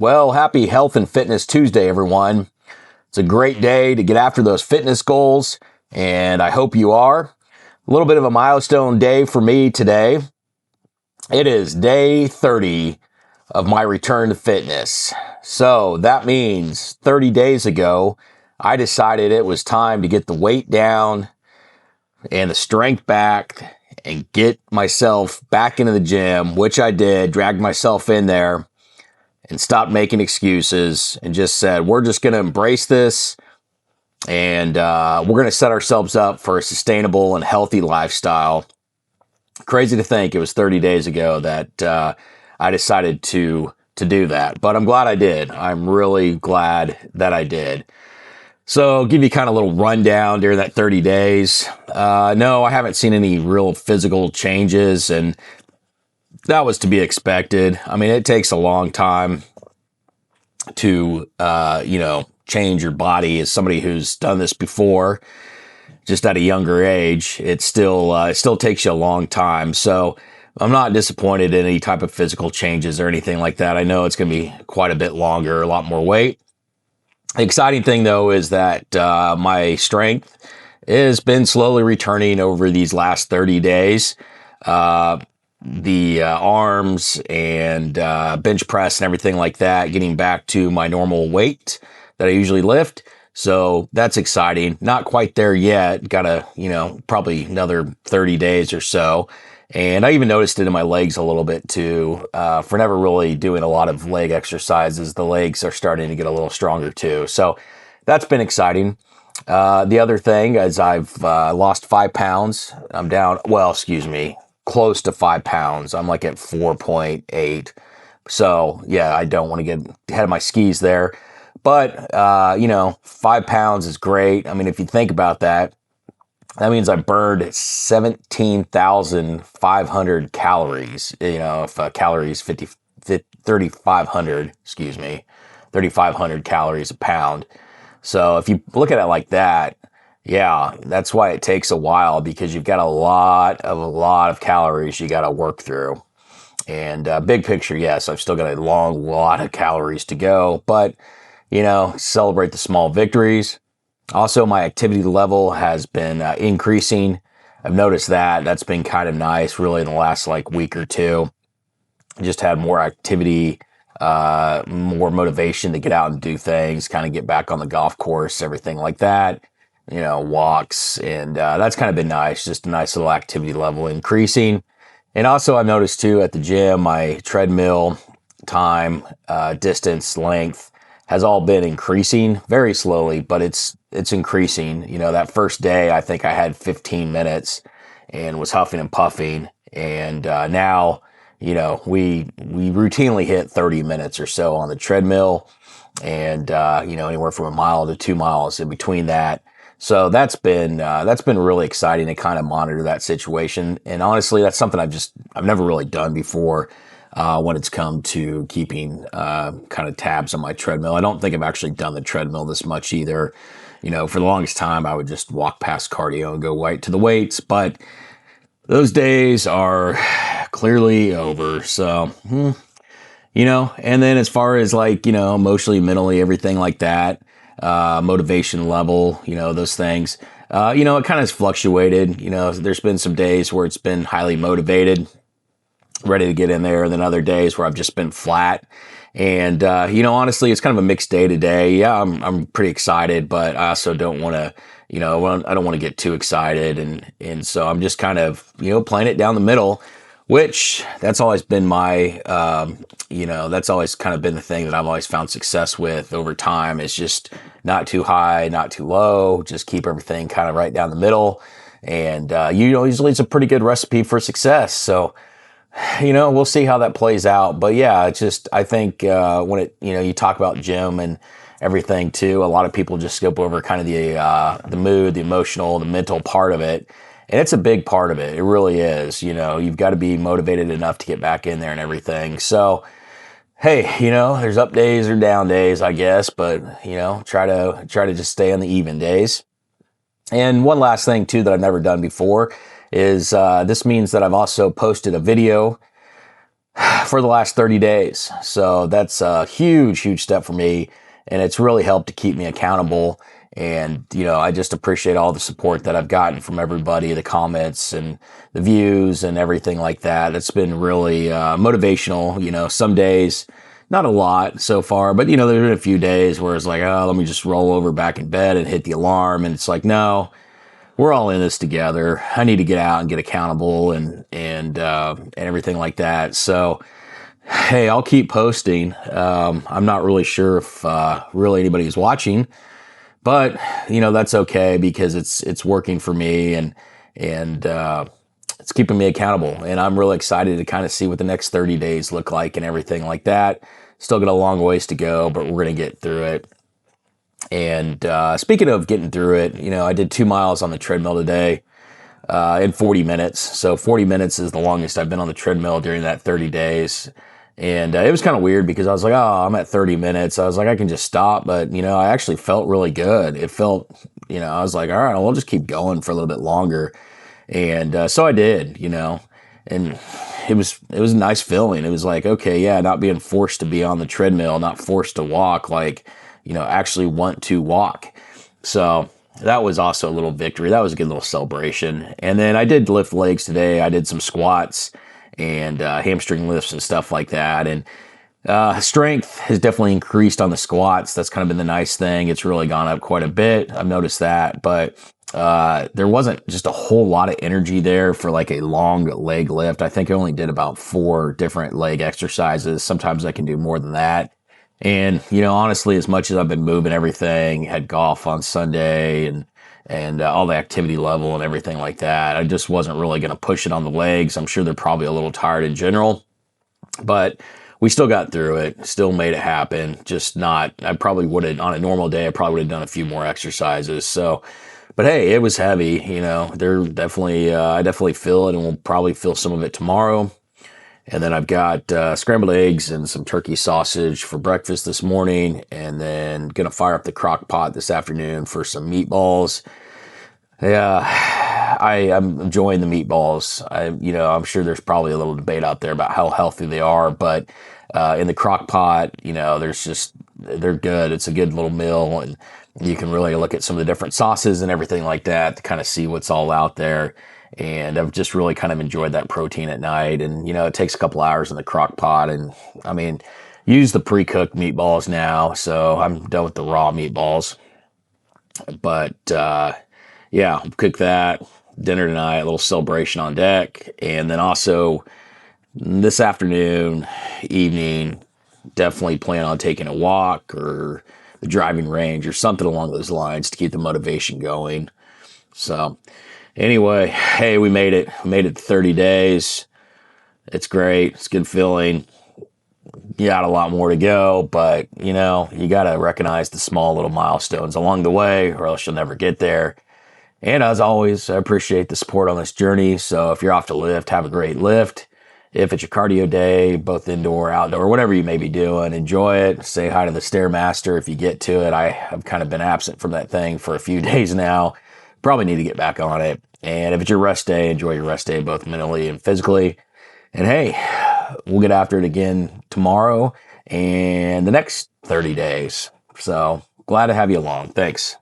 Well, happy Health and Fitness Tuesday, everyone. It's a great day to get after those fitness goals, and I hope you are. A little bit of a milestone day for me today. It is day 30 of my return to fitness. So that means 30 days ago, I decided it was time to get the weight down and the strength back and get myself back into the gym, which I did, dragged myself in there and stopped making excuses and just said, we're just going to embrace this and we're going to set ourselves up for a sustainable and healthy lifestyle. Crazy to think it was 30 days ago that I decided to do that, but I'm glad I did. I'm really glad that I did. So I'll give you kind of a little rundown during that 30 days. No, I haven't seen any real physical changes, and that was to be expected. I mean, it takes a long time to, change your body. As somebody who's done this before, just at a younger age, it still takes you a long time. So I'm not disappointed in any type of physical changes or anything like that. I know it's going to be quite a bit longer, a lot more weight. The exciting thing, though, is that my strength has been slowly returning over these last 30 days. The arms and bench press and everything like that, getting back to my normal weight that I usually lift. So that's exciting. Not quite there yet. Got to, probably another 30 days or so. And I even noticed it in my legs a little bit too. For never really doing a lot of leg exercises, the legs are starting to get a little stronger too. So that's been exciting. The other thing is I've lost 5 pounds. I'm down, close to 5 pounds. I'm like at 4.8. So yeah, I don't want to get ahead of my skis there. But, 5 pounds is great. I mean, if you think about that, that means I burned 17,500 calories. If calories 3,500, 3,500 calories a pound. So if you look at it like that, yeah, that's why it takes a while, because you've got a lot of calories you got to work through. And big picture, yes, I've still got a long lot of calories to go, but celebrate the small victories. Also, my activity level has been increasing. I've noticed that. That's been kind of nice, really, in the last week or two. Just had more activity, more motivation to get out and do things, kind of get back on the golf course, everything like that. Walks, and that's kind of been nice. Just a nice little activity level increasing. And also, I've noticed too at the gym, my treadmill time, distance, length has all been increasing very slowly, but it's increasing. That first day, I think I had 15 minutes and was huffing and puffing. And now, we routinely hit 30 minutes or so on the treadmill, and anywhere from a mile to 2 miles in between that. So that's been really exciting to kind of monitor that situation. And honestly, that's something I've never really done before. When it's come to keeping kind of tabs on my treadmill. I don't think I've actually done the treadmill this much either. For the longest time, I would just walk past cardio and go right to the weights, but those days are clearly over. So, and then as far as emotionally, mentally, everything like that, motivation level, those things, it kind of has fluctuated. There's been some days where it's been highly motivated, ready to get in there, and then other days where I've just been flat. And honestly, it's kind of a mixed day today. Yeah, I'm pretty excited, but I also don't want to, I don't want to get too excited, and so I'm just kind of playing it down the middle, which that's always been my that's always kind of been the thing that I've always found success with over time. Is just not too high, not too low, just keep everything kind of right down the middle, and usually it's a pretty good recipe for success. So we'll see how that plays out. But yeah, it's just, I think, when you talk about gym and everything too, a lot of people just skip over kind of the mood, the emotional, the mental part of it. And it's a big part of it. It really is. You've got to be motivated enough to get back in there and everything. So, hey, there's up days or down days, I guess, but, try to just stay on the even days. And one last thing too that I've never done before is this means that I've also posted a video for the last 30 days. So that's a huge, huge step for me. And it's really helped to keep me accountable. And, I just appreciate all the support that I've gotten from everybody, the comments and the views and everything like that. It's been really motivational. Some days, not a lot so far, but, there's been a few days where it's like, oh, let me just roll over back in bed and hit the alarm. And it's like, no, we're all in this together. I need to get out and get accountable and everything like that. So, hey, I'll keep posting. I'm not really sure if really anybody's watching, but that's okay because it's working for me and it's keeping me accountable. And I'm really excited to kind of see what the next 30 days look like and everything like that. Still got a long ways to go, but we're gonna get through it. And speaking of getting through it, I did 2 miles on the treadmill today in 40 minutes. So 40 minutes is the longest I've been on the treadmill during that 30 days. And it was kind of weird because I was like, oh, I'm at 30 minutes. I was like, I can just stop. But, I actually felt really good. It felt, I was like, all right, I'll just keep going for a little bit longer. And so I did, and it was a nice feeling. It was like, okay, yeah, not being forced to be on the treadmill, not forced to walk, like, actually want to walk. So that was also a little victory. That was a good little celebration. And then I did lift legs today. I did some squats and hamstring lifts and stuff like that. And strength has definitely increased on the squats. That's kind of been the nice thing. It's really gone up quite a bit. I've noticed that, but there wasn't just a whole lot of energy there for like a long leg lift. I think I only did about 4 different leg exercises. Sometimes I can do more than that. And, honestly, as much as I've been moving everything, had golf on Sunday and all the activity level and everything like that, I just wasn't really going to push it on the legs. I'm sure they're probably a little tired in general, but we still got through it, still made it happen. Just not, I probably would have, on a normal day, I probably would have done a few more exercises. So, but hey, it was heavy, they're definitely, I definitely feel it and we'll probably feel some of it tomorrow. And then I've got scrambled eggs and some turkey sausage for breakfast this morning, and then gonna fire up the crock pot this afternoon for some meatballs. Yeah, I'm enjoying the meatballs. I'm sure there's probably a little debate out there about how healthy they are, but in the crock pot, they're good. It's a good little meal, and you can really look at some of the different sauces and everything like that to kind of see what's all out there. And I've just really kind of enjoyed that protein at night. And, it takes a couple hours in the crock pot. And I mean, use the pre-cooked meatballs now. So I'm done with the raw meatballs. But yeah, cook that. Dinner tonight, a little celebration on deck. And then also this afternoon, evening, definitely plan on taking a walk or the driving range or something along those lines to keep the motivation going. So anyway, hey, we made it. We made it 30 days. It's great. It's a good feeling. You got a lot more to go, but you got to recognize the small little milestones along the way or else you'll never get there. And as always, I appreciate the support on this journey. So if you're off to lift, have a great lift. If it's your cardio day, both indoor, outdoor, whatever you may be doing, enjoy it. Say hi to the Stairmaster if you get to it. I have kind of been absent from that thing for a few days now. Probably need to get back on it. And if it's your rest day, enjoy your rest day, both mentally and physically. And hey, we'll get after it again tomorrow and the next 30 days. So glad to have you along. Thanks.